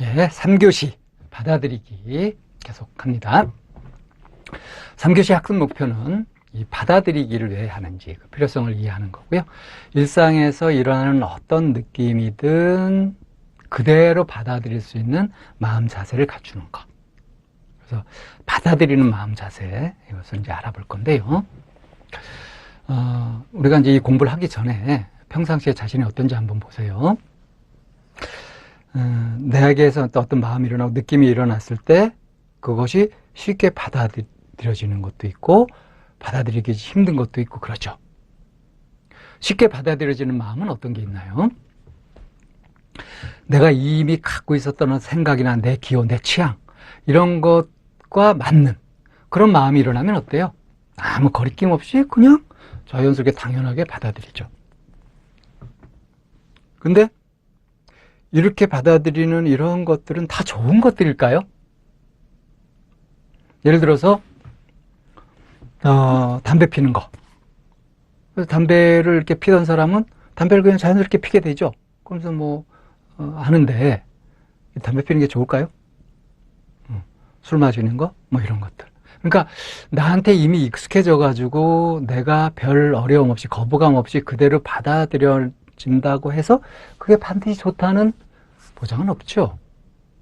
예, 3교시 받아들이기 계속합니다. 3교시 학습 목표는 이 받아들이기를 왜 하는지 그 필요성을 이해하는 거고요. 일상에서 일어나는 어떤 느낌이든 그대로 받아들일 수 있는 마음 자세를 갖추는 것. 그래서 받아들이는 마음 자세, 이것을 이제 알아볼 건데요. 우리가 이제 이 공부를 하기 전에 평상시에 자신이 어떤지 한번 보세요. 내게서 어떤 마음이 일어나고 느낌이 일어났을 때 그것이 쉽게 받아들여지는 것도 있고 받아들이기 힘든 것도 있고 그렇죠. 쉽게 받아들여지는 마음은 어떤 게 있나요? 내가 이미 갖고 있었던 생각이나 내 기호, 내 취향 이런 것과 맞는 그런 마음이 일어나면 어때요? 아무 거리낌 없이 그냥 자연스럽게 당연하게 받아들이죠. 근데 이렇게 받아들이는 이런 것들은 다 좋은 것들일까요? 예를 들어서 담배 피는 거. 그래서 담배를 이렇게 피던 사람은 담배를 그냥 자연스럽게 피게 되죠. 그러면서 하는데 담배 피는 게 좋을까요? 술 마시는 거? 이런 것들. 그러니까 나한테 이미 익숙해져 가지고 내가 별 어려움 없이 거부감 없이 그대로 받아들여진다고 해서 그게 반드시 좋다는 보장은 없죠.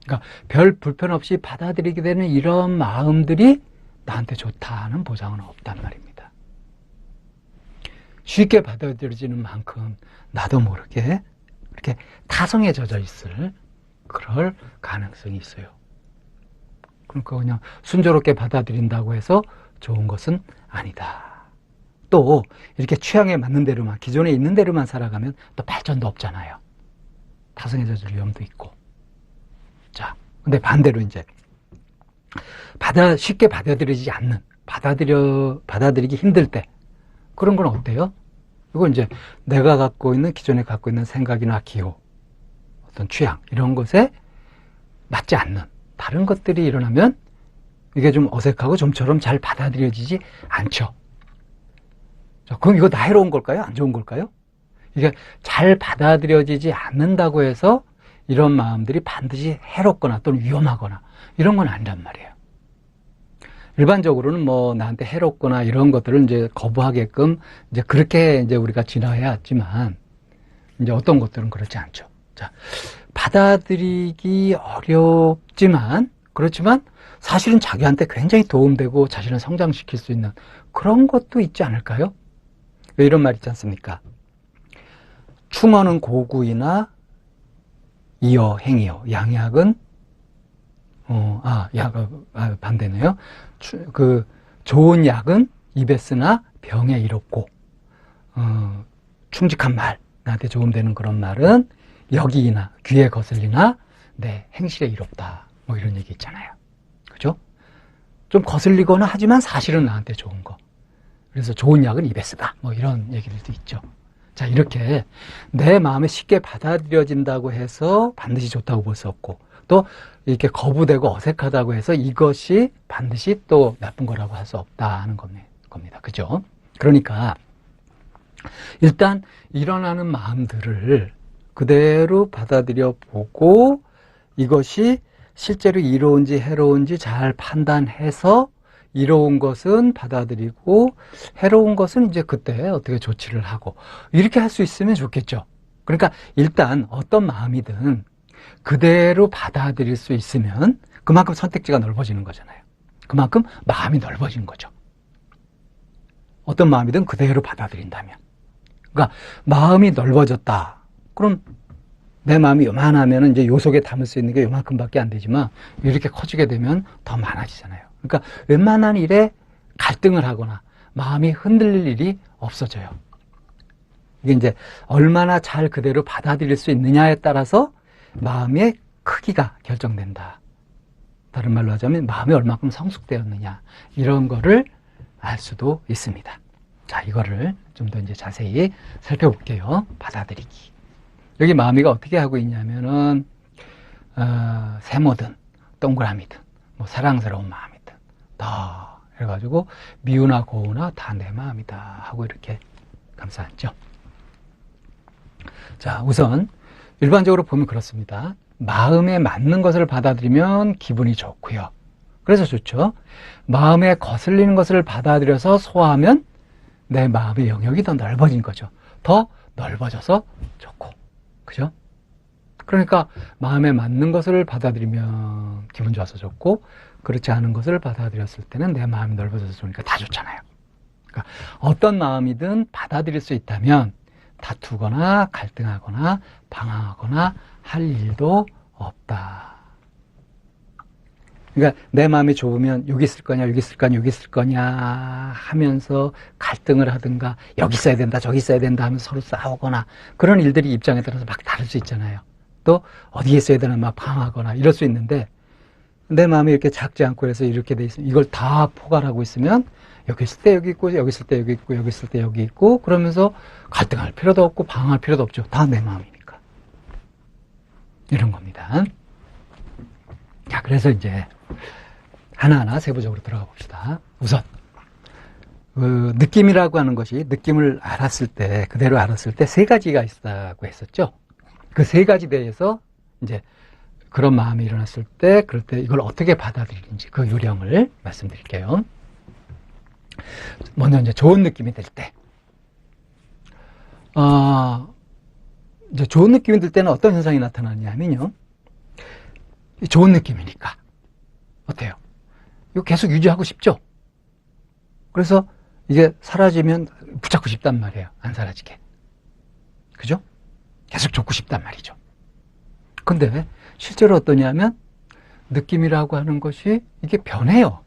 그러니까 별 불편 없이 받아들이게 되는 이런 마음들이 나한테 좋다는 보장은 없단 말입니다. 쉽게 받아들여지는 만큼 나도 모르게 이렇게 타성에 젖어 있을 그럴 가능성이 있어요. 그러니까 그냥 순조롭게 받아들인다고 해서 좋은 것은 아니다. 또 이렇게 취향에 맞는 대로만 기존에 있는 대로만 살아가면 또 발전도 없잖아요. 타성에 젖을 위험도 있고. 자, 근데 반대로 이제 쉽게 받아들이지 않는 받아들이기 힘들 때 그런 건 어때요? 이건 이제 내가 기존에 갖고 있는 생각이나 기호, 어떤 취향 이런 것에 맞지 않는 다른 것들이 일어나면 이게 좀 어색하고 좀처럼 잘 받아들여지지 않죠. 자, 그럼 이거 나 해로운 걸까요? 안 좋은 걸까요? 이게 잘 받아들여지지 않는다고 해서 이런 마음들이 반드시 해롭거나 또는 위험하거나 이런 건 아니란 말이에요. 일반적으로는 나한테 해롭거나 이런 것들을 이제 거부하게끔 이제 그렇게 이제 우리가 진화해 왔지만 이제 어떤 것들은 그렇지 않죠. 자, 받아들이기 어렵지만 그렇지만 사실은 자기한테 굉장히 도움되고 자신을 성장시킬 수 있는 그런 것도 있지 않을까요? 왜 이런 말 있지 않습니까? 충어는 고구이나 이어 행이여 양약은 반대네요. 좋은 약은 입에 쓰나 병에 이롭고 충직한 말 나한테 도움되는 그런 말은 여기나 귀에 거슬리나 내 행실에 이롭다 이런 얘기 있잖아요. 그죠? 좀 거슬리거나 하지만 사실은 나한테 좋은 거. 그래서 좋은 약은 입에 쓰다 이런 얘기들도 있죠. 자, 이렇게 내 마음에 쉽게 받아들여진다고 해서 반드시 좋다고 볼 수 없고 또 이렇게 거부되고 어색하다고 해서 이것이 반드시 또 나쁜 거라고 할 수 없다는 겁니다. 그죠? 그러니까 일단 일어나는 마음들을 그대로 받아들여 보고 이것이 실제로 이로운지 해로운지 잘 판단해서 이로운 것은 받아들이고 해로운 것은 이제 그때 어떻게 조치를 하고 이렇게 할 수 있으면 좋겠죠. 그러니까 일단 어떤 마음이든 그대로 받아들일 수 있으면 그만큼 선택지가 넓어지는 거잖아요. 그만큼 마음이 넓어진 거죠. 어떤 마음이든 그대로 받아들인다면. 그러니까 마음이 넓어졌다. 그럼 내 마음이 요만하면 이제 요 속에 담을 수 있는 게 요만큼밖에 안 되지만 이렇게 커지게 되면 더 많아지잖아요. 그러니까 웬만한 일에 갈등을 하거나 마음이 흔들릴 일이 없어져요. 이게 이제 얼마나 잘 그대로 받아들일 수 있느냐에 따라서 마음의 크기가 결정된다. 다른 말로 하자면 마음이 얼마큼 성숙되었느냐 이런 거를 알 수도 있습니다. 자, 이거를 좀 더 이제 자세히 살펴볼게요. 받아들이기. 여기 마음이가 어떻게 하고 있냐면은 세모든 동그라미든 사랑스러운 마음이든 다 해가지고 미우나 고우나 다 내 마음이다 하고 이렇게 감싸 앉죠. 자, 우선 일반적으로 보면 그렇습니다. 마음에 맞는 것을 받아들이면 기분이 좋고요. 그래서 좋죠. 마음에 거슬리는 것을 받아들여서 소화하면 내 마음의 영역이 더 넓어진 거죠. 더 넓어져서 좋고. 그죠? 그러니까 마음에 맞는 것을 받아들이면 기분 좋아서 좋고, 그렇지 않은 것을 받아들였을 때는 내 마음이 넓어져서 좋으니까 다 좋잖아요. 그러니까 어떤 마음이든 받아들일 수 있다면 다투거나 갈등하거나 방황하거나 할 일도 없다. 그러니까 내 마음이 좁으면 여기 있을 거냐, 여기 있을 거냐, 여기 있을 거냐 하면서 갈등을 하든가, 여기 있어야 된다, 저기 있어야 된다 하면서 서로 싸우거나, 그런 일들이 입장에 따라서 막 다를 수 있잖아요. 또 어디에 있어야 되나 막 방황하거나 이럴 수 있는데, 내 마음이 이렇게 작지 않고 그래서 이렇게 돼 있으면, 이걸 다 포괄하고 있으면 여기 있을 때 여기 있고, 여기 있을 때 여기 있고, 여기 있을 때 여기 있고, 그러면서 갈등할 필요도 없고 방황할 필요도 없죠. 다 내 마음이니까. 이런 겁니다. 자, 그래서 이제 하나하나 세부적으로 들어가 봅시다. 우선 느낌이라고 하는 것이, 느낌을 알았을 때, 그대로 알았을 때 세 가지가 있다고 했었죠. 그 세 가지 대해서 이제 그런 마음이 일어났을 때, 그럴 때 이걸 어떻게 받아들이는지 그 요령을 말씀드릴게요. 먼저 이제 좋은 느낌이 들 때, 이제 좋은 느낌이 들 때는 어떤 현상이 나타나냐면요, 좋은 느낌이니까 어때요? 이거 계속 유지하고 싶죠? 그래서 이게 사라지면 붙잡고 싶단 말이에요. 안 사라지게. 그죠? 계속 좋고 싶단 말이죠. 근데 실제로 어떠냐면, 느낌이라고 하는 것이 이게 변해요.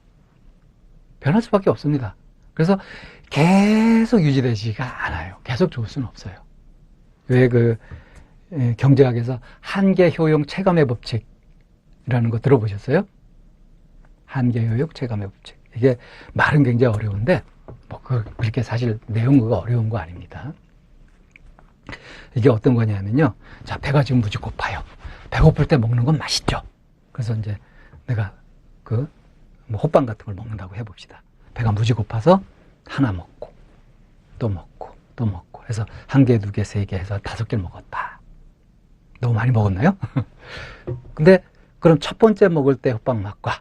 변할 수밖에 없습니다. 그래서 계속 유지되지가 않아요. 계속 좋을 수는 없어요. 왜 경제학에서 한계 효용 체감의 법칙이라는 거 들어보셨어요? 한계 효용 체감의 법칙. 이게 말은 굉장히 어려운데, 그렇게 사실 내용이 어려운 거 아닙니다. 이게 어떤 거냐면요. 자, 배가 지금 무지 고파요. 배고플 때 먹는 건 맛있죠. 그래서 이제 내가 호빵 같은 걸 먹는다고 해봅시다. 배가 무지 고파서 하나 먹고, 또 먹고, 또 먹고 해서 한 개, 두 개, 세 개 해서 5개를 먹었다. 너무 많이 먹었나요? 근데 그럼 첫 번째 먹을 때 호빵 맛과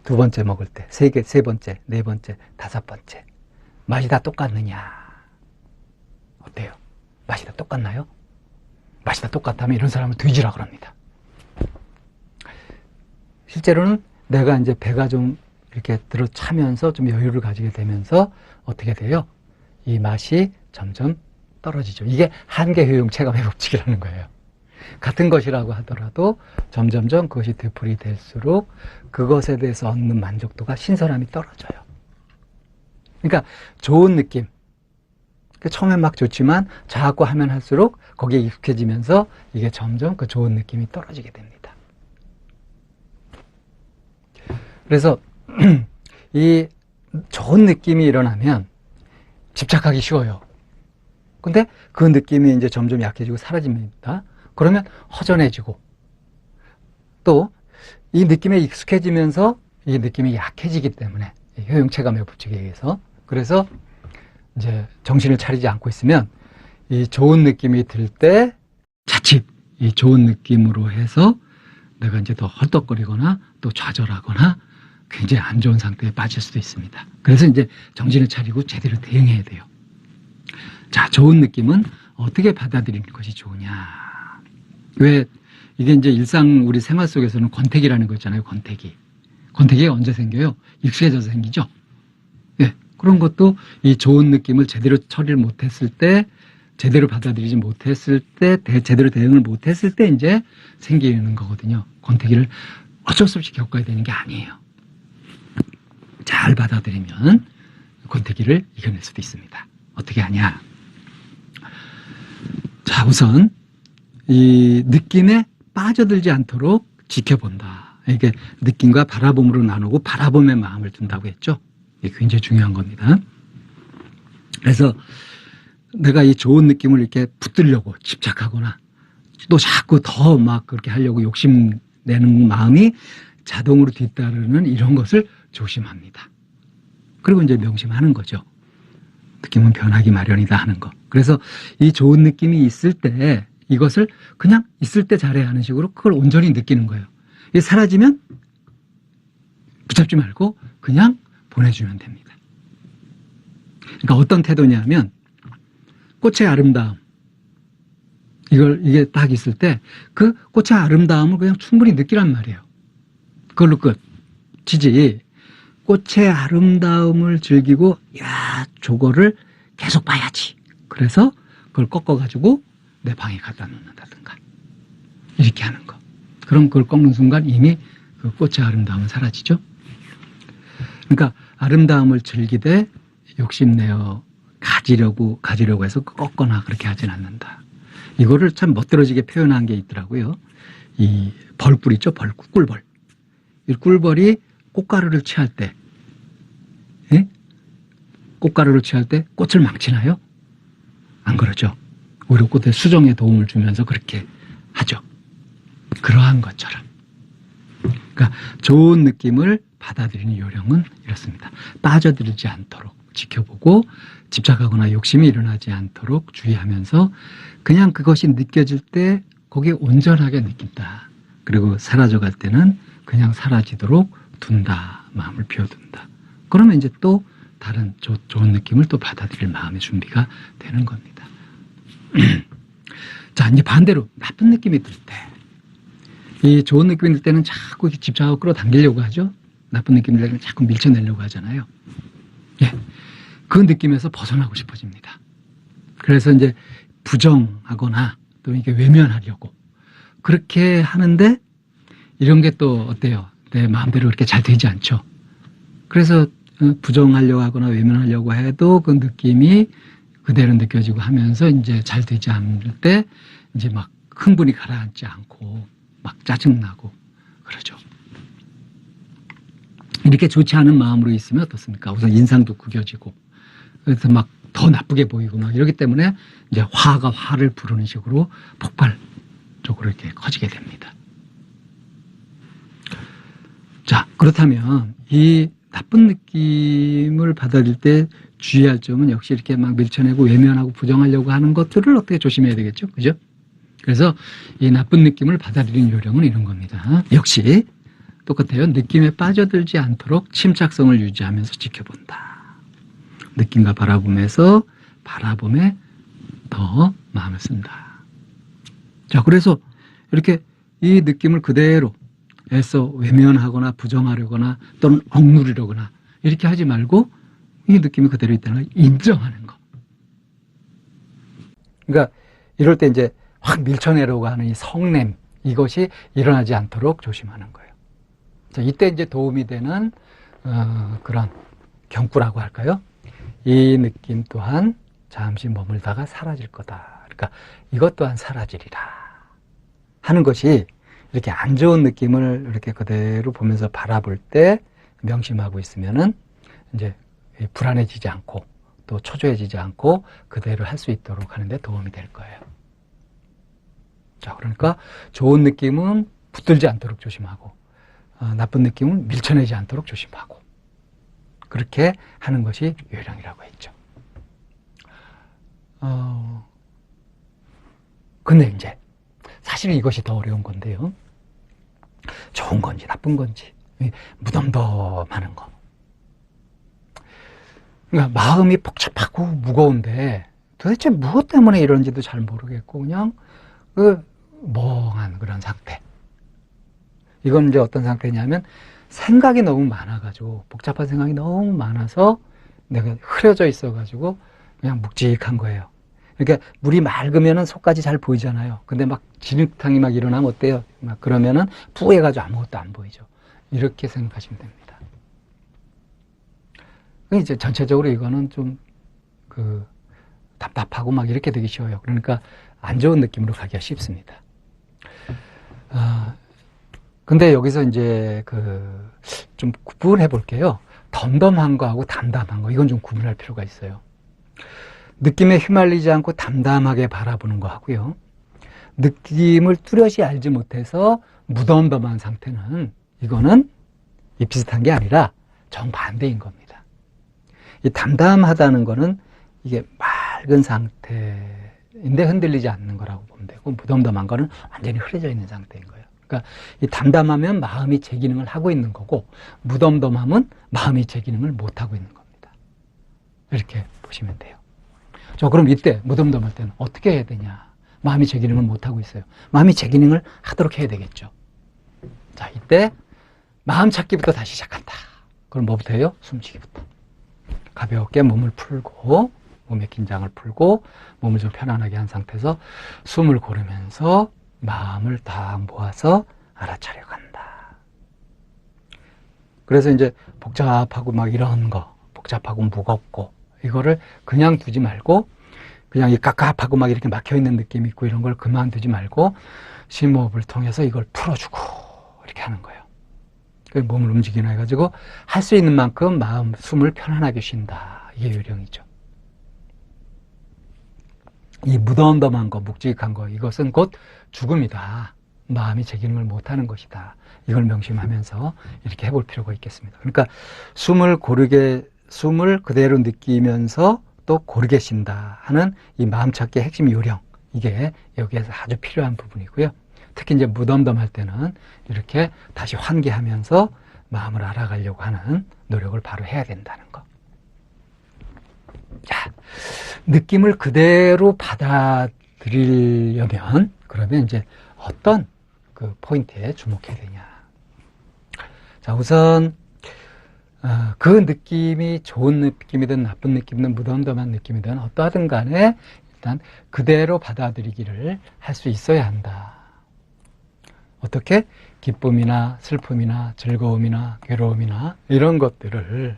두 번째 먹을 때, 세 번째, 네 번째, 5번째. 맛이 다 똑같느냐? 어때요? 맛이 다 똑같나요? 맛이 다 똑같다면 이런 사람은 돼지라 그럽니다. 실제로는 내가 이제 배가 좀 이렇게 들어차면서 좀 여유를 가지게 되면서 어떻게 돼요? 이 맛이 점점 떨어지죠. 이게 한계 효용 체감의 법칙이라는 거예요. 같은 것이라고 하더라도 점점점 그것이 되풀이 될수록 그것에 대해서 얻는 만족도가, 신선함이 떨어져요. 그러니까 좋은 느낌, 처음엔 막 좋지만 자꾸 하면 할수록 거기에 익숙해지면서 이게 점점 그 좋은 느낌이 떨어지게 됩니다. 그래서 이 좋은 느낌이 일어나면 집착하기 쉬워요. 근데 그 느낌이 이제 점점 약해지고 사라집니다. 그러면 허전해지고, 또 이 느낌에 익숙해지면서 이 느낌이 약해지기 때문에, 효용체감의 법칙에 의해서, 그래서 이제 정신을 차리지 않고 있으면 이 좋은 느낌이 들 때 자칫 이 좋은 느낌으로 해서 내가 이제 더 헐떡거리거나 또 좌절하거나 굉장히 안 좋은 상태에 빠질 수도 있습니다. 그래서 이제 정신을 차리고 제대로 대응해야 돼요. 자, 좋은 느낌은 어떻게 받아들이는 것이 좋으냐? 왜 이게 이제 일상 우리 생활 속에서는 권태기라는 거 있잖아요. 권태기가 언제 생겨요? 익숙해져서 생기죠. 예, 그런 것도 이 좋은 느낌을 제대로 처리를 못했을 때, 제대로 받아들이지 못했을 때, 제대로 대응을 못했을 때 이제 생기는 거거든요. 권태기를 어쩔 수 없이 겪어야 되는 게 아니에요. 잘 받아들이면 권태기를 이겨낼 수도 있습니다. 어떻게 하냐? 자, 우선 이 느낌에 빠져들지 않도록 지켜본다. 이게 느낌과 바라봄으로 나누고 바라봄에 마음을 둔다고 했죠. 이게 굉장히 중요한 겁니다. 그래서 내가 이 좋은 느낌을 이렇게 붙들려고 집착하거나 또 자꾸 더 막 그렇게 하려고 욕심내는 마음이 자동으로 뒤따르는 이런 것을 조심합니다. 그리고 이제 명심하는 거죠. 느낌은 변하기 마련이다 하는 거. 그래서 이 좋은 느낌이 있을 때 이것을 그냥 있을 때 잘해야 하는 식으로 그걸 온전히 느끼는 거예요. 이게 사라지면 붙잡지 말고 그냥 보내주면 됩니다. 그러니까 어떤 태도냐면 꽃의 아름다움, 이게 딱 있을 때 그 꽃의 아름다움을 그냥 충분히 느끼란 말이에요. 그걸로 끝이지. 꽃의 아름다움을 즐기고 야 저거를 계속 봐야지. 그래서 그걸 꺾어가지고 내 방에 갖다 놓는다든가 이렇게 하는 거. 그럼 그걸 꺾는 순간 이미 그 꽃의 아름다움은 사라지죠. 그러니까 아름다움을 즐기되 욕심내어 가지려고 해서 꺾거나 그렇게 하진 않는다. 이거를 참 멋들어지게 표현한 게 있더라고요. 이 벌꿀 있죠? 꿀벌. 이 꿀벌이 꽃가루를 취할 때, 예? 꽃가루를 취할 때 꽃을 망치나요? 안 그러죠. 오히려 꽃의 수정에 도움을 주면서 그렇게 하죠. 그러한 것처럼. 그러니까 좋은 느낌을 받아들이는 요령은 이렇습니다. 빠져들지 않도록 지켜보고 집착하거나 욕심이 일어나지 않도록 주의하면서 그냥 그것이 느껴질 때 거기에 온전하게 느낀다. 그리고 사라져갈 때는 그냥 사라지도록 둔다. 마음을 비워둔다. 그러면 이제 또 다른 좋은 느낌을 또 받아들일 마음의 준비가 되는 겁니다. 자, 이제 반대로 나쁜 느낌이 들 때, 이 좋은 느낌이 들 때는 자꾸 집착하고 끌어당기려고 하죠. 나쁜 느낌이 들 때는 자꾸 밀쳐내려고 하잖아요. 예, 그 느낌에서 벗어나고 싶어집니다. 그래서 이제 부정하거나 또 이게 외면하려고 그렇게 하는데 이런 게 또 어때요? 내 마음대로 그렇게 잘 되지 않죠. 그래서 부정하려고 하거나 외면하려고 해도 그 느낌이 그대로 느껴지고 하면서 이제 잘 되지 않을 때 이제 막 흥분이 가라앉지 않고 막 짜증나고 그러죠. 이렇게 좋지 않은 마음으로 있으면 어떻습니까? 우선 인상도 구겨지고 그래서 막 더 나쁘게 보이고 막 이러기 때문에 이제 화가 화를 부르는 식으로 폭발적으로 이렇게 커지게 됩니다. 자, 그렇다면 이 나쁜 느낌을 받아들일 때 주의할 점은 역시 이렇게 막 밀쳐내고 외면하고 부정하려고 하는 것들을 어떻게 조심해야 되겠죠? 그죠? 그래서 이 나쁜 느낌을 받아들이는 요령은 이런 겁니다. 역시 똑같아요. 느낌에 빠져들지 않도록 침착성을 유지하면서 지켜본다. 느낌과 바라봄에서 바라봄에 더 마음을 쓴다. 자, 그래서 이렇게 이 느낌을 그대로 애써 외면하거나 부정하려거나 또는 억누르려거나 이렇게 하지 말고 이 느낌이 그대로 있다는 걸 인정하는 거. 그러니까 이럴 때 이제 확 밀쳐내려고 하는 이 성냄, 이것이 일어나지 않도록 조심하는 거예요. 자, 이때 이제 도움이 되는 그런 경구라고 할까요? 이 느낌 또한 잠시 머물다가 사라질 거다. 그러니까 이것 또한 사라지리라 하는 것이 이렇게 안 좋은 느낌을 이렇게 그대로 보면서 바라볼 때 명심하고 있으면은 이제 불안해지지 않고 또 초조해지지 않고 그대로 할 수 있도록 하는데 도움이 될 거예요. 자, 그러니까 좋은 느낌은 붙들지 않도록 조심하고 나쁜 느낌은 밀쳐내지 않도록 조심하고 그렇게 하는 것이 요령이라고 했죠. 근데 이제 사실은 이것이 더 어려운 건데요. 좋은 건지 나쁜 건지 무덤덤하는 거. 그러니까 마음이 복잡하고 무거운데 도대체 무엇 때문에 이런지도 잘 모르겠고 그냥 그 멍한 그런 상태. 이건 이제 어떤 상태냐면 생각이 너무 많아가지고 복잡한 생각이 너무 많아서 내가 흐려져 있어가지고 그냥 묵직한 거예요. 그러니까 물이 맑으면은 속까지 잘 보이잖아요. 근데 막 진흙탕이 막 일어나면 어때요? 막 그러면은 뿌해가지고 아무것도 안 보이죠. 이렇게 생각하시면 됩니다. 이제 전체적으로 이거는 좀 답답하고 막 이렇게 되기 쉬워요. 그러니까 안 좋은 느낌으로 가기가 쉽습니다. 근데 여기서 이제 좀 구분해 볼게요. 덤덤한 거하고 담담한 거, 이건 좀 구분할 필요가 있어요. 느낌에 휘말리지 않고 담담하게 바라보는 거 하고요. 느낌을 뚜렷이 알지 못해서 무덤덤한 상태는 이거는 비슷한 게 아니라 정반대인 겁니다. 이 담담하다는 거는 이게 맑은 상태인데 흔들리지 않는 거라고 보면 되고 상태고, 무덤덤한 거는 완전히 흐려져 있는 상태인 거예요. 그러니까 이 담담하면 마음이 제 기능을 하고 있는 거고, 무덤덤함은 마음이 제 기능을 못 하고 있는 겁니다. 이렇게 보시면 돼요. 그럼 이때 무덤덤할 때는 어떻게 해야 되냐? 마음이 제 기능을 못 하고 있어요. 마음이 제 기능을 하도록 해야 되겠죠. 자, 이때 마음 찾기부터 다시 시작한다. 그럼 뭐부터 해요? 숨쉬기부터. 가볍게 몸을 풀고, 몸의 긴장을 풀고, 몸을 좀 편안하게 한 상태에서 숨을 고르면서 마음을 다 모아서 알아차려 간다. 그래서 이제 복잡하고 막 이런 거, 복잡하고 무겁고, 이거를 그냥 두지 말고, 그냥 이 깝깝하고 막 이렇게 막혀있는 느낌이 있고 이런 걸 그만두지 말고, 심호흡을 통해서 이걸 풀어주고, 이렇게 하는 거예요. 몸을 움직이나 해가지고, 할 수 있는 만큼 마음, 숨을 편안하게 쉰다. 이게 요령이죠. 이 무덤덤한 거, 묵직한 거, 이것은 곧 죽음이다. 마음이 제 기능을 못하는 것이다. 이걸 명심하면서 이렇게 해볼 필요가 있겠습니다. 그러니까 숨을 그대로 느끼면서 또 고르게 쉰다 하는 이 마음 찾기의 핵심 요령. 이게 여기에서 아주 필요한 부분이고요. 특히 이제 무덤덤할 때는 이렇게 다시 환기하면서 마음을 알아가려고 하는 노력을 바로 해야 된다는 거. 자, 느낌을 그대로 받아들이려면 그러면 이제 어떤 그 포인트에 주목해야 되냐. 자, 우선 그 느낌이 좋은 느낌이든 나쁜 느낌이든 무덤덤한 느낌이든 어떠하든 간에 일단 그대로 받아들이기를 할 수 있어야 한다. 어떻게? 기쁨이나 슬픔이나 즐거움이나 괴로움이나 이런 것들을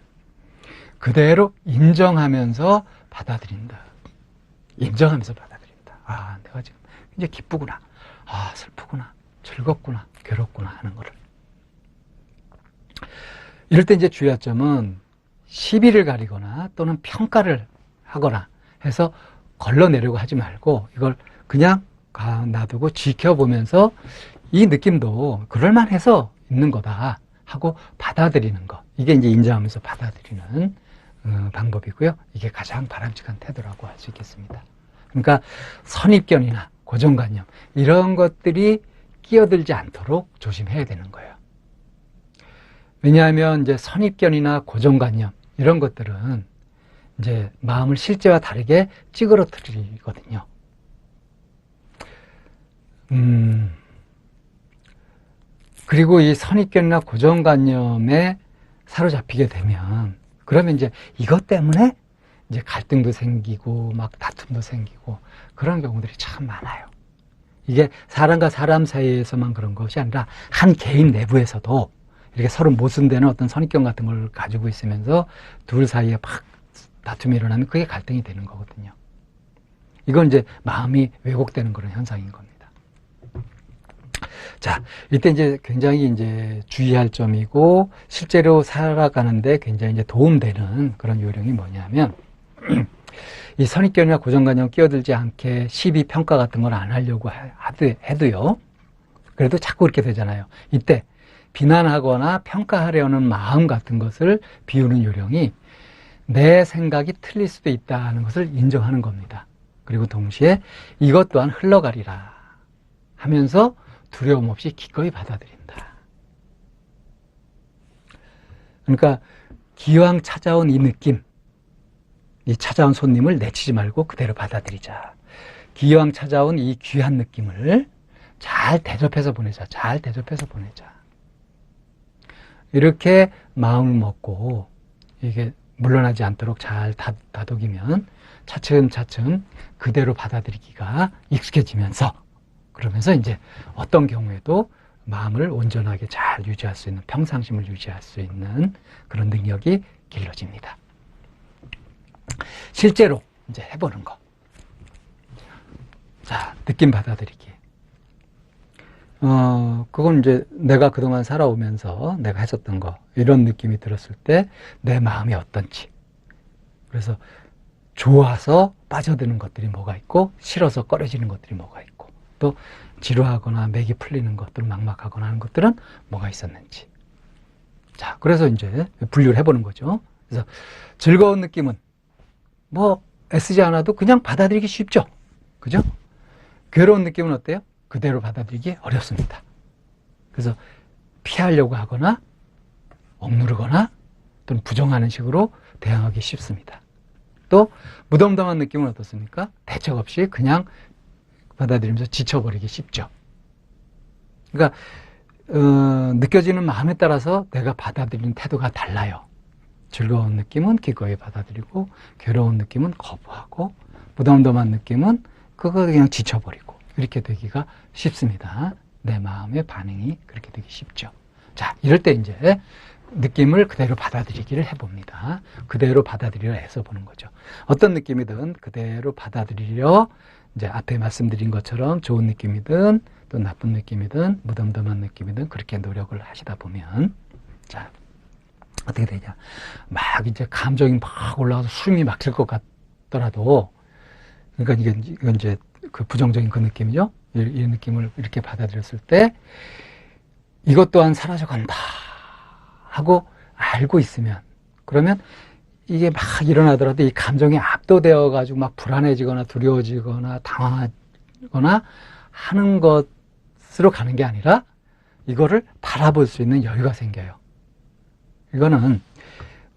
그대로 인정하면서 받아들인다. 인정하면서 받아들인다. 아, 내가 지금 이제 기쁘구나. 아, 슬프구나. 즐겁구나. 괴롭구나 하는 거를. 이럴 때 이제 주의할 점은 시비를 가리거나 또는 평가를 하거나 해서 걸러내려고 하지 말고 이걸 그냥 놔두고 지켜보면서 이 느낌도 그럴만해서 있는 거다 하고 받아들이는 거. 이게 이제 인정하면서 받아들이는 방법이고요. 이게 가장 바람직한 태도라고 할 수 있겠습니다. 그러니까 선입견이나 고정관념 이런 것들이 끼어들지 않도록 조심해야 되는 거예요. 왜냐하면 이제 선입견이나 고정관념 이런 것들은 이제 마음을 실제와 다르게 찌그러뜨리거든요. 그리고 이 선입견이나 고정관념에 사로잡히게 되면 그러면 이제 이것 때문에 이제 갈등도 생기고 막 다툼도 생기고 그런 경우들이 참 많아요. 이게 사람과 사람 사이에서만 그런 것이 아니라 한 개인 내부에서도 이렇게 서로 모순되는 어떤 선입견 같은 걸 가지고 있으면서 둘 사이에 막 다툼이 일어나면 그게 갈등이 되는 거거든요. 이건 이제 마음이 왜곡되는 그런 현상인 겁니다. 자, 이때 이제 굉장히 이제 주의할 점이고 실제로 살아가는데 굉장히 이제 도움되는 그런 요령이 뭐냐면 이 선입견이나 고정관념 끼어들지 않게 시비 평가 같은 걸 안 하려고 해도요. 그래도 자꾸 그렇게 되잖아요. 이때 비난하거나 평가하려는 마음 같은 것을 비우는 요령이 내 생각이 틀릴 수도 있다는 것을 인정하는 겁니다. 그리고 동시에 이것 또한 흘러가리라 하면서 두려움 없이 기꺼이 받아들인다. 그러니까 기왕 찾아온 이 느낌, 이 찾아온 손님을 내치지 말고 그대로 받아들이자. 기왕 찾아온 이 귀한 느낌을 잘 대접해서 보내자. 잘 대접해서 보내자. 이렇게 마음을 먹고 이게 물러나지 않도록 잘 다독이면 차츰차츰 그대로 받아들이기가 익숙해지면서 그러면서 이제 어떤 경우에도 마음을 온전하게 잘 유지할 수 있는 평상심을 유지할 수 있는 그런 능력이 길러집니다. 실제로 이제 해보는 거. 자, 느낌 받아들이기. 그건 이제 내가 그동안 살아오면서 내가 했었던 거, 이런 느낌이 들었을 때 내 마음이 어떤지. 그래서 좋아서 빠져드는 것들이 뭐가 있고, 싫어서 꺼려지는 것들이 뭐가 있고, 또 지루하거나 맥이 풀리는 것들, 막막하거나 하는 것들은 뭐가 있었는지. 자, 그래서 이제 분류를 해보는 거죠. 그래서 즐거운 느낌은 뭐 애쓰지 않아도 그냥 받아들이기 쉽죠. 그죠? 괴로운 느낌은 어때요? 그대로 받아들이기 어렵습니다. 그래서 피하려고 하거나 억누르거나 또는 부정하는 식으로 대항하기 쉽습니다. 또 무덤덤한 느낌은 어떻습니까? 대책 없이 그냥 받아들이면서 지쳐버리기 쉽죠. 그러니까 느껴지는 마음에 따라서 내가 받아들이는 태도가 달라요. 즐거운 느낌은 기꺼이 받아들이고, 괴로운 느낌은 거부하고, 무덤덤한 느낌은 그거 그냥 지쳐버리고, 이렇게 되기가 쉽습니다. 내 마음의 반응이 그렇게 되기 쉽죠. 자, 이럴 때 이제 느낌을 그대로 받아들이기를 해봅니다. 그대로 받아들이려 해서 보는 거죠. 어떤 느낌이든 그대로 받아들이려, 이제 앞에 말씀드린 것처럼 좋은 느낌이든 또 나쁜 느낌이든 무덤덤한 느낌이든 그렇게 노력을 하시다 보면, 자, 어떻게 되냐. 막 이제 감정이 막 올라와서 숨이 막힐 것 같더라도, 그러니까 이건 이제 그 부정적인 그 느낌이죠. 이 느낌을 이렇게 받아들였을 때, 이것 또한 사라져간다 하고 알고 있으면, 그러면 이게 막 일어나더라도 이 감정이 압도되어 가지고 막 불안해지거나 두려워지거나 당황하거나 하는 것으로 가는 게 아니라 이거를 바라볼 수 있는 여유가 생겨요. 이거는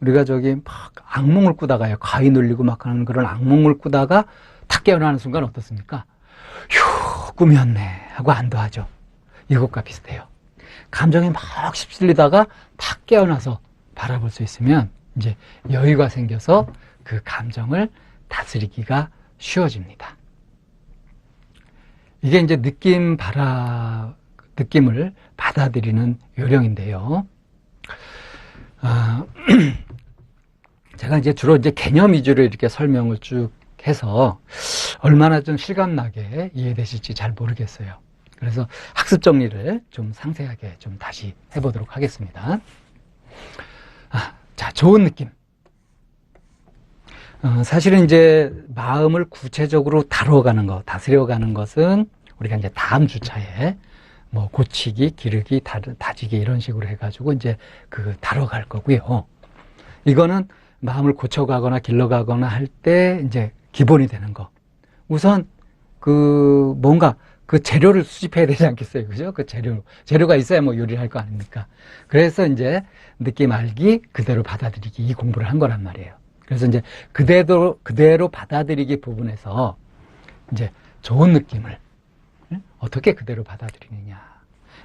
우리가 저기 막 악몽을 꾸다가요, 가위 눌리고 막 하는 그런 악몽을 꾸다가 탁 깨어나는 순간 어떻습니까? 휴, 꿈이었네 하고 안도하죠. 이것과 비슷해요. 감정이 막 휩쓸리다가 탁 깨어나서 바라볼 수 있으면 이제 여유가 생겨서 그 감정을 다스리기가 쉬워집니다. 이게 이제 느낌을 받아들이는 요령인데요. 제가 이제 주로 이제 개념 위주로 이렇게 설명을 쭉 해서 얼마나 좀 실감나게 이해되실지 잘 모르겠어요. 그래서 학습 정리를 좀 상세하게 좀 다시 해보도록 하겠습니다. 자, 좋은 느낌. 사실은 이제 마음을 구체적으로 다뤄가는 것, 다스려가는 것은 우리가 이제 다음 주차에 뭐 고치기, 기르기, 다지기 이런 식으로 해가지고 이제 그 다뤄갈 거고요. 이거는 마음을 고쳐가거나 길러가거나 할 때 이제 기본이 되는 거. 우선 그 뭔가 그 재료를 수집해야 되지 않겠어요, 그죠? 그 재료가 있어야 뭐 요리를 할 거 아닙니까? 그래서 이제 느낌 알기, 그대로 받아들이기 이 공부를 한 거란 말이에요. 그래서 이제 그대로 받아들이기 부분에서 이제 좋은 느낌을 어떻게 그대로 받아들이느냐.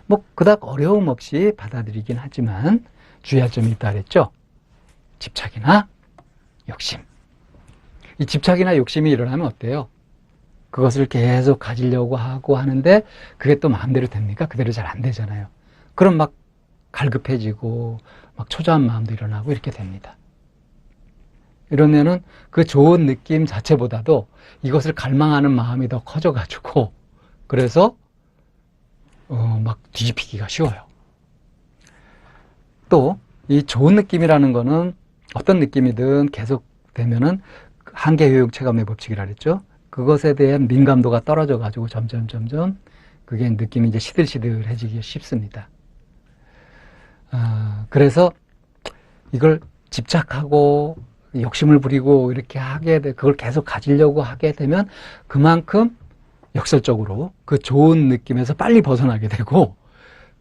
뭐 그닥 어려움 없이 받아들이긴 하지만 주의할 점이 있다 그랬죠. 집착이나 욕심. 이 집착이나 욕심이 일어나면 어때요? 그것을 계속 가지려고 하고 하는데 그게 또 마음대로 됩니까? 그대로 잘 안 되잖아요. 그럼 막 갈급해지고 막 초조한 마음도 일어나고 이렇게 됩니다. 이러면은 그 좋은 느낌 자체보다도 이것을 갈망하는 마음이 더 커져가지고 그래서 막 뒤집히기가 쉬워요. 또 이 좋은 느낌이라는 거는 어떤 느낌이든 계속 되면은 한계 효용 체감의 법칙이라 그랬죠. 그것에 대한 민감도가 떨어져 가지고 점점 그게 느낌이 이제 시들시들해지기 쉽습니다. 그래서 이걸 집착하고 욕심을 부리고 이렇게 그걸 계속 가지려고 하게 되면 그만큼 역설적으로 그 좋은 느낌에서 빨리 벗어나게 되고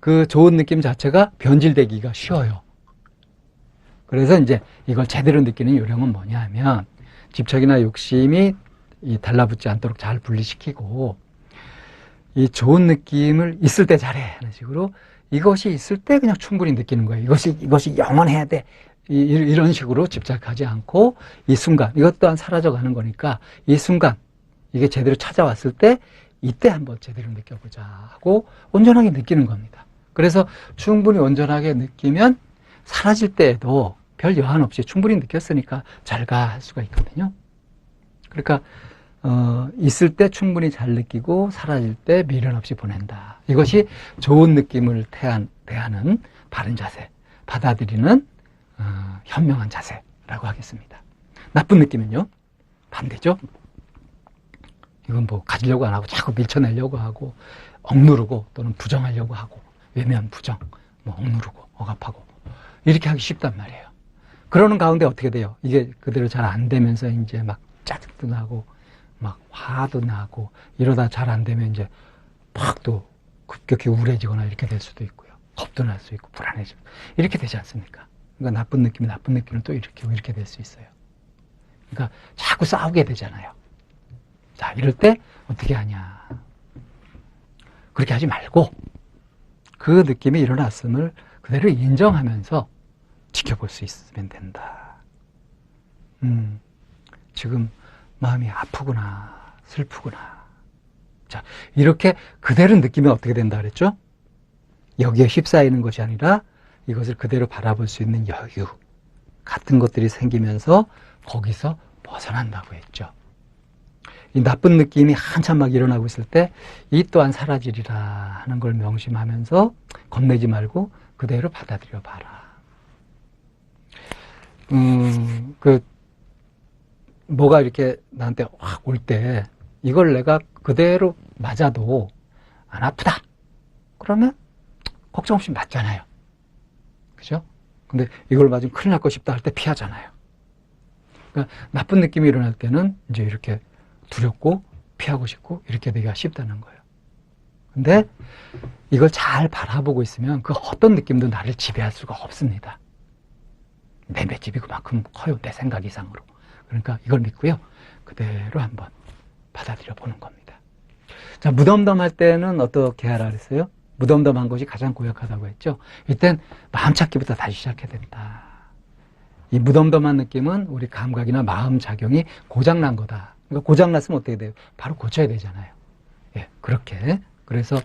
그 좋은 느낌 자체가 변질되기가 쉬워요. 그래서 이제 이걸 제대로 느끼는 요령은 뭐냐 하면 집착이나 욕심이 달라붙지 않도록 잘 분리시키고 이 좋은 느낌을 있을 때 잘해 하는 식으로 이것이 있을 때 그냥 충분히 느끼는 거예요. 이것이 영원해야 돼. 이런 식으로 집착하지 않고 이 순간, 이것 또한 사라져가는 거니까 이 순간, 이게 제대로 찾아왔을 때 이때 한번 제대로 느껴보자 하고 온전하게 느끼는 겁니다. 그래서 충분히 온전하게 느끼면 사라질 때에도 별 여한 없이 충분히 느꼈으니까 잘 가 할 수가 있거든요. 그러니까 있을 때 충분히 잘 느끼고 사라질 때 미련 없이 보낸다. 이것이 좋은 느낌을 대하는 바른 자세, 받아들이는 현명한 자세라고 하겠습니다. 나쁜 느낌은요? 반대죠. 이건 뭐 가지려고 안 하고 자꾸 밀쳐내려고 하고 억누르고 또는 부정하려고 하고 외면 부정, 뭐 억누르고 억압하고 이렇게 하기 쉽단 말이에요. 그러는 가운데 어떻게 돼요? 이게 그대로 잘 안 되면서 이제 막 짜증도 나고 막 화도 나고 이러다 잘 안 되면 이제 막 또 급격히 우울해지거나 이렇게 될 수도 있고요. 겁도 날 수 있고 불안해지고 이렇게 되지 않습니까? 그러니까 나쁜 느낌을 또 일으키고 이렇게 될 수 있어요. 그러니까 자꾸 싸우게 되잖아요. 자, 이럴 때 어떻게 하냐. 그렇게 하지 말고 그 느낌이 일어났음을 그대로 인정하면서 지켜볼 수 있으면 된다. 지금 마음이 아프구나, 슬프구나. 자, 이렇게 그대로 느끼면 어떻게 된다 그랬죠? 여기에 휩싸이는 것이 아니라 이것을 그대로 바라볼 수 있는 여유 같은 것들이 생기면서 거기서 벗어난다고 했죠. 이 나쁜 느낌이 한참 막 일어나고 있을 때 이 또한 사라지리라 하는 걸 명심하면서 겁내지 말고 그대로 받아들여 봐라. 뭐가 이렇게 나한테 확 올 때 이걸 내가 그대로 맞아도 안 아프다. 그러면 걱정 없이 맞잖아요. 그죠? 근데 이걸 맞으면 큰일 날 거 싶다 할 때 피하잖아요. 그러니까 나쁜 느낌이 일어날 때는 이제 이렇게 두렵고 피하고 싶고 이렇게 되기가 쉽다는 거예요. 근데 이걸 잘 바라보고 있으면 그 어떤 느낌도 나를 지배할 수가 없습니다. 내 맷집이 그만큼 커요. 내 생각 이상으로. 그러니까 이걸 믿고요. 그대로 한번 받아들여 보는 겁니다. 자, 무덤덤할 때는 어떻게 하라 그랬어요? 무덤덤한 것이 가장 고약하다고 했죠. 이땐 마음 찾기부터 다시 시작해야 된다. 이 무덤덤한 느낌은 우리 감각이나 마음 작용이 고장난 거다. 그러니까 고장났으면 어떻게 돼요? 바로 고쳐야 되잖아요. 예, 그렇게. 그래서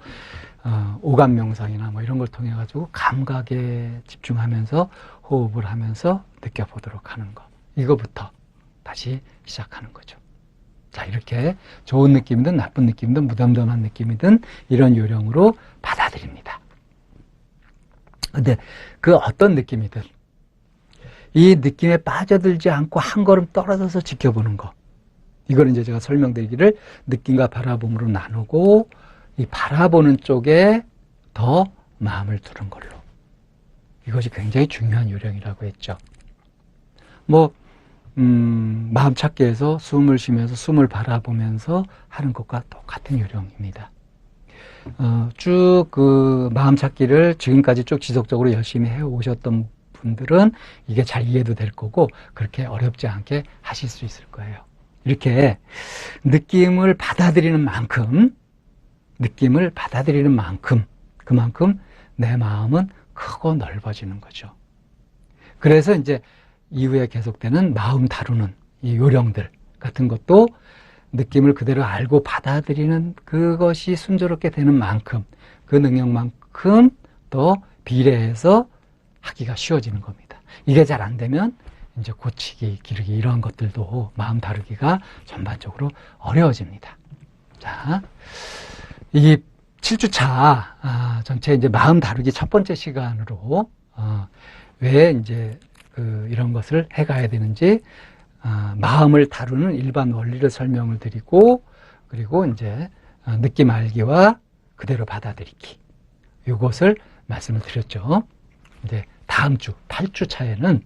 오감 명상이나 뭐 이런 걸 통해 가지고 감각에 집중하면서 호흡을 하면서 느껴보도록 하는 거. 이거부터 다시 시작하는 거죠. 자, 이렇게 좋은 느낌이든 나쁜 느낌이든 무덤덤한 느낌이든 이런 요령으로 받아들입니다. 근데 그 어떤 느낌이든 이 느낌에 빠져들지 않고 한 걸음 떨어져서 지켜보는 거. 이걸 이제 제가 설명드리기를 느낌과 바라봄으로 나누고 이 바라보는 쪽에 더 마음을 두는 걸로. 이것이 굉장히 중요한 요령이라고 했죠. 마음 찾기에서 숨을 쉬면서 숨을 바라보면서 하는 것과 똑같은 요령입니다. 쭉 그 마음 찾기를 지금까지 쭉 지속적으로 열심히 해오셨던 분들은 이게 잘 이해도 될 거고 그렇게 어렵지 않게 하실 수 있을 거예요. 이렇게 느낌을 받아들이는 만큼 그만큼 내 마음은 크고 넓어지는 거죠. 그래서 이제 이후에 계속되는 마음 다루는 이 요령들 같은 것도 느낌을 그대로 알고 받아들이는 그것이 순조롭게 되는 만큼 그 능력만큼 더 비례해서 하기가 쉬워지는 겁니다. 이게 잘 안 되면 이제 고치기, 기르기 이러한 것들도 마음 다루기가 전반적으로 어려워집니다. 자, 이 7주차 전체 이제 마음 다루기 첫 번째 시간으로 왜 이제 이런 것을 해가야 되는지 마음을 다루는 일반 원리를 설명을 드리고 그리고 이제 느낌 알기와 그대로 받아들이기 이것을 말씀을 드렸죠. 이제 다음 주 8주차에는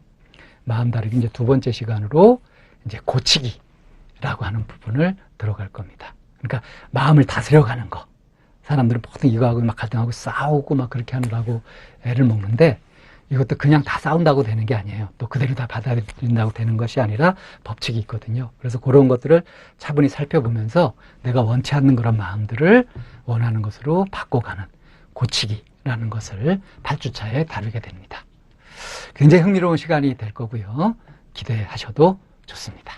마음 다루기 이제 두 번째 시간으로 이제 고치기라고 하는 부분을 들어갈 겁니다. 그러니까 마음을 다스려가는 거. 사람들은 보통 이거하고 막 갈등하고 싸우고 막 그렇게 하느라고 애를 먹는데 이것도 그냥 다 싸운다고 되는 게 아니에요. 또 그대로 다 받아들인다고 되는 것이 아니라 법칙이 있거든요. 그래서 그런 것들을 차분히 살펴보면서 내가 원치 않는 그런 마음들을 원하는 것으로 바꿔가는 고치기라는 것을 8주차에 다루게 됩니다. 굉장히 흥미로운 시간이 될 거고요. 기대하셔도 좋습니다.